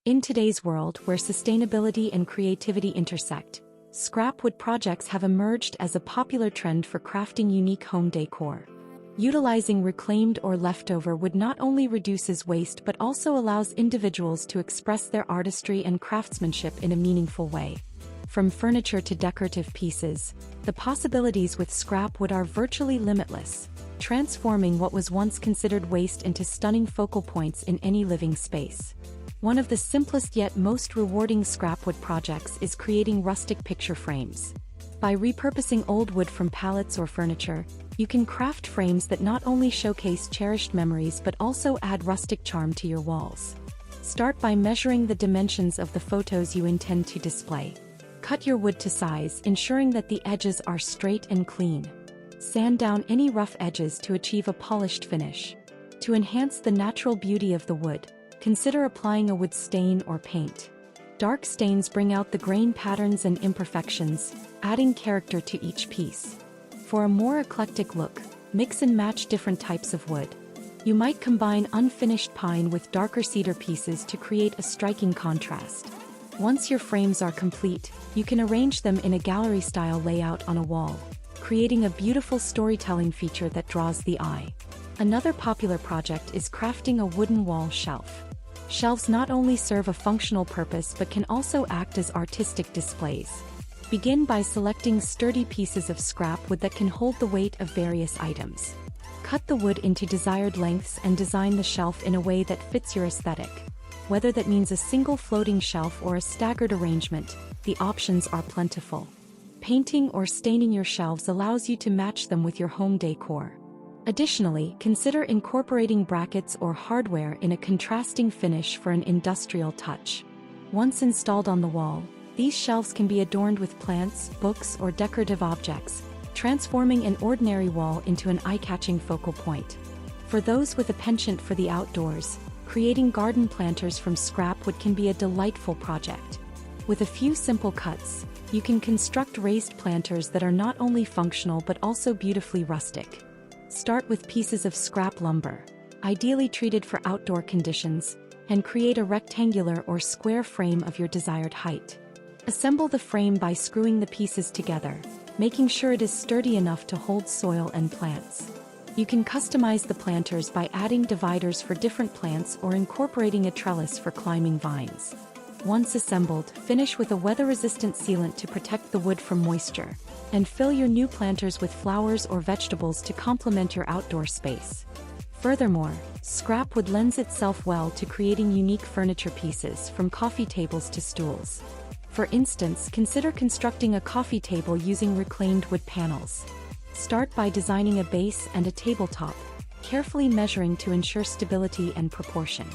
In today's world where sustainability and creativity intersect, scrap wood projects have emerged as a popular trend for crafting unique home decor. Utilizing reclaimed or leftover wood not only reduces waste but also allows individuals to express their artistry and craftsmanship in a meaningful way. From furniture to decorative pieces, the possibilities with scrap wood are virtually limitless, transforming what was once considered waste into stunning focal points in any living space. One of the simplest yet most rewarding scrap wood projects is creating rustic picture frames. By repurposing old wood from pallets or furniture, you can craft frames that not only showcase cherished memories but also add rustic charm to your walls. Start by measuring the dimensions of the photos you intend to display. Cut your wood to size, ensuring that the edges are straight and clean. Sand down any rough edges to achieve a polished finish. To enhance the natural beauty of the wood, consider applying a wood stain or paint. Dark stains bring out the grain patterns and imperfections, adding character to each piece. For a more eclectic look, mix and match different types of wood. You might combine unfinished pine with darker cedar pieces to create a striking contrast. Once your frames are complete, you can arrange them in a gallery-style layout on a wall, creating a beautiful storytelling feature that draws the eye. Another popular project is crafting a wooden wall shelf. Shelves not only serve a functional purpose but can also act as artistic displays. Begin by selecting sturdy pieces of scrap wood that can hold the weight of various items. Cut the wood into desired lengths and design the shelf in a way that fits your aesthetic. Whether that means a single floating shelf or a staggered arrangement, the options are plentiful. Painting or staining your shelves allows you to match them with your home decor. Additionally, consider incorporating brackets or hardware in a contrasting finish for an industrial touch. Once installed on the wall, these shelves can be adorned with plants, books, or decorative objects, transforming an ordinary wall into an eye-catching focal point. For those with a penchant for the outdoors, creating garden planters from scrap wood can be a delightful project. With a few simple cuts, you can construct raised planters that are not only functional but also beautifully rustic. Start with pieces of scrap lumber, ideally treated for outdoor conditions, and create a rectangular or square frame of your desired height. Assemble the frame by screwing the pieces together, making sure it is sturdy enough to hold soil and plants. You can customize the planters by adding dividers for different plants or incorporating a trellis for climbing vines. Once assembled, finish with a weather-resistant sealant to protect the wood from moisture, and fill your new planters with flowers or vegetables to complement your outdoor space. Furthermore, scrap wood lends itself well to creating unique furniture pieces, from coffee tables to stools. For instance, consider constructing a coffee table using reclaimed wood panels. Start by designing a base and a tabletop, carefully measuring to ensure stability and proportion.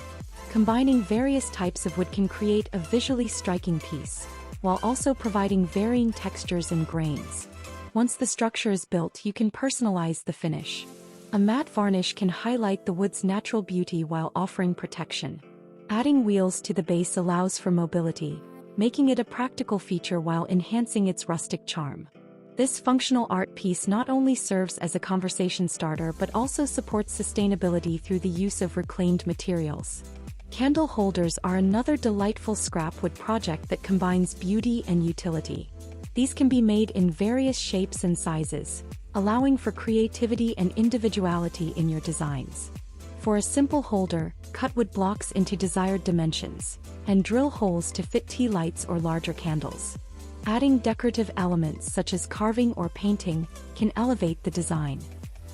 Combining various types of wood can create a visually striking piece, while also providing varying textures and grains. Once the structure is built, you can personalize the finish. A matte varnish can highlight the wood's natural beauty while offering protection. Adding wheels to the base allows for mobility, making it a practical feature while enhancing its rustic charm. This functional art piece not only serves as a conversation starter but also supports sustainability through the use of reclaimed materials. Candle holders are another delightful scrap wood project that combines beauty and utility. These can be made in various shapes and sizes, allowing for creativity and individuality in your designs. For a simple holder, cut wood blocks into desired dimensions, and drill holes to fit tea lights or larger candles. Adding decorative elements such as carving or painting can elevate the design.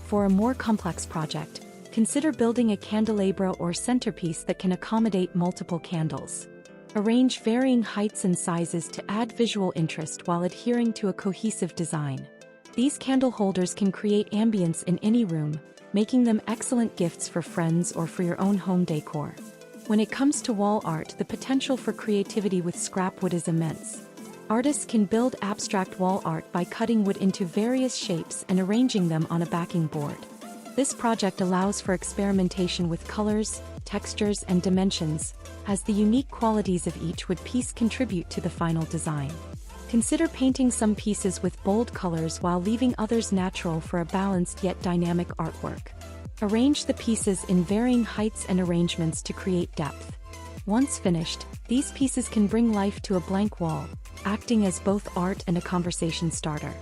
For a more complex project, consider building a candelabra or centerpiece that can accommodate multiple candles. Arrange varying heights and sizes to add visual interest while adhering to a cohesive design. These candle holders can create ambience in any room, making them excellent gifts for friends or for your own home decor. When it comes to wall art, the potential for creativity with scrap wood is immense. Artists can build abstract wall art by cutting wood into various shapes and arranging them on a backing board. This project allows for experimentation with colors, textures, and dimensions, as the unique qualities of each wood piece contribute to the final design. Consider painting some pieces with bold colors while leaving others natural for a balanced yet dynamic artwork. Arrange the pieces in varying heights and arrangements to create depth. Once finished, these pieces can bring life to a blank wall, acting as both art and a conversation starter.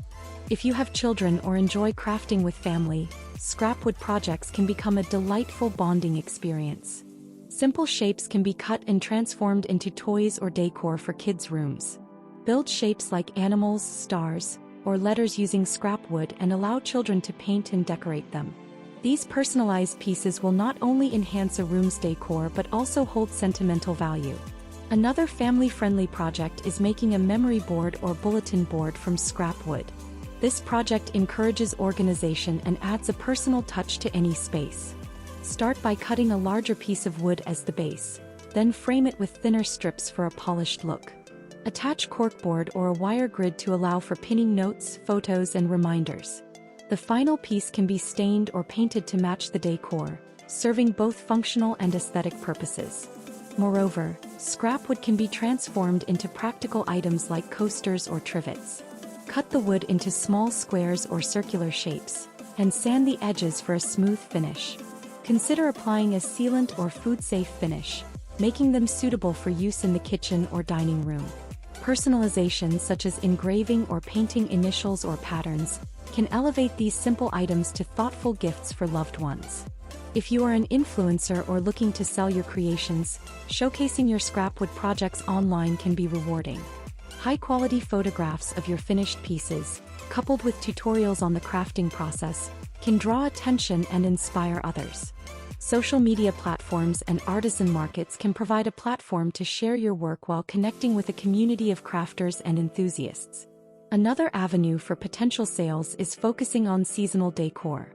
If you have children or enjoy crafting with family, scrap wood projects can become a delightful bonding experience. Simple shapes can be cut and transformed into toys or decor for kids' rooms. Build shapes like animals, stars, or letters using scrap wood and allow children to paint and decorate them. These personalized pieces will not only enhance a room's decor but also hold sentimental value. Another family-friendly project is making a memory board or bulletin board from scrap wood. This project encourages organization and adds a personal touch to any space. Start by cutting a larger piece of wood as the base, then frame it with thinner strips for a polished look. Attach corkboard or a wire grid to allow for pinning notes, photos, and reminders. The final piece can be stained or painted to match the decor, serving both functional and aesthetic purposes. Moreover, scrap wood can be transformed into practical items like coasters or trivets. Cut the wood into small squares or circular shapes, and sand the edges for a smooth finish. Consider applying a sealant or food-safe finish, making them suitable for use in the kitchen or dining room. Personalization such as engraving or painting initials or patterns can elevate these simple items to thoughtful gifts for loved ones. If you are an influencer or looking to sell your creations, showcasing your scrap wood projects online can be rewarding. High-quality photographs of your finished pieces, coupled with tutorials on the crafting process, can draw attention and inspire others. Social media platforms and artisan markets can provide a platform to share your work while connecting with a community of crafters and enthusiasts. Another avenue for potential sales is focusing on seasonal decor.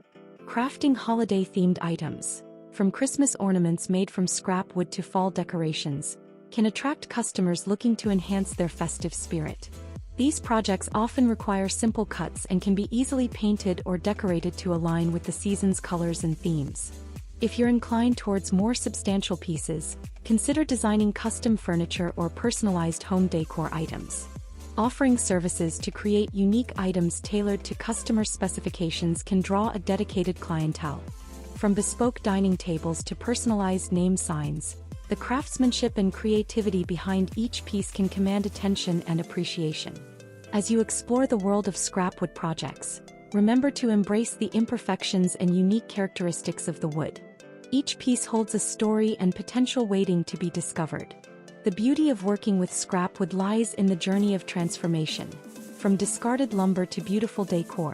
Crafting holiday-themed items, from Christmas ornaments made from scrap wood to fall decorations, can attract customers looking to enhance their festive spirit. These projects often require simple cuts and can be easily painted or decorated to align with the season's colors and themes. If you're inclined towards more substantial pieces, consider designing custom furniture or personalized home decor items. Offering services to create unique items tailored to customer specifications can draw a dedicated clientele. From bespoke dining tables to personalized name signs, the craftsmanship and creativity behind each piece can command attention and appreciation. As you explore the world of scrap wood projects, remember to embrace the imperfections and unique characteristics of the wood. Each piece holds a story and potential waiting to be discovered. The beauty of working with scrap wood lies in the journey of transformation. From discarded lumber to beautiful decor,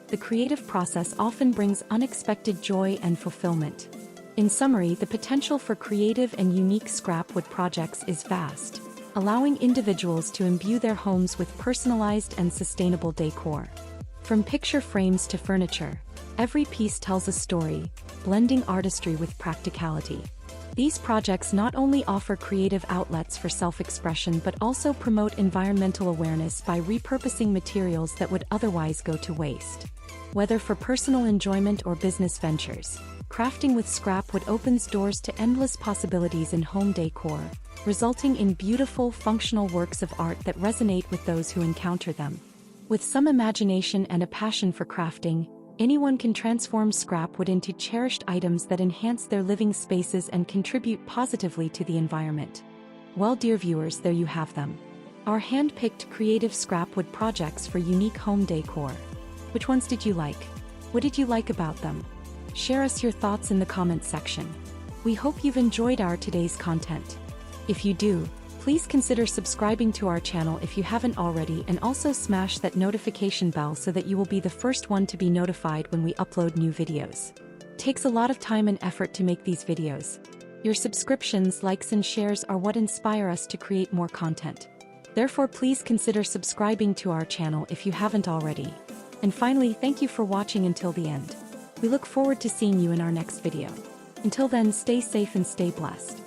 the creative process often brings unexpected joy and fulfillment. In summary, the potential for creative and unique scrap wood projects is vast, allowing individuals to imbue their homes with personalized and sustainable decor. From picture frames to furniture, every piece tells a story, blending artistry with practicality. These projects not only offer creative outlets for self-expression but also promote environmental awareness by repurposing materials that would otherwise go to waste. Whether for personal enjoyment or business ventures, crafting with scrap wood opens doors to endless possibilities in home decor, resulting in beautiful, functional works of art that resonate with those who encounter them. With some imagination and a passion for crafting, anyone can transform scrap wood into cherished items that enhance their living spaces and contribute positively to the environment. Well, dear viewers, there you have them. Our hand-picked creative scrap wood projects for unique home decor. Which ones did you like? What did you like about them? Share us your thoughts in the comments section. We hope you've enjoyed our today's content. If you do, please consider subscribing to our channel if you haven't already, and also smash that notification bell so that you will be the first one to be notified when we upload new videos. It takes a lot of time and effort to make these videos. Your subscriptions, likes and shares are what inspire us to create more content. Therefore, please consider subscribing to our channel if you haven't already. And finally, thank you for watching until the end. We look forward to seeing you in our next video. Until then, stay safe and stay blessed.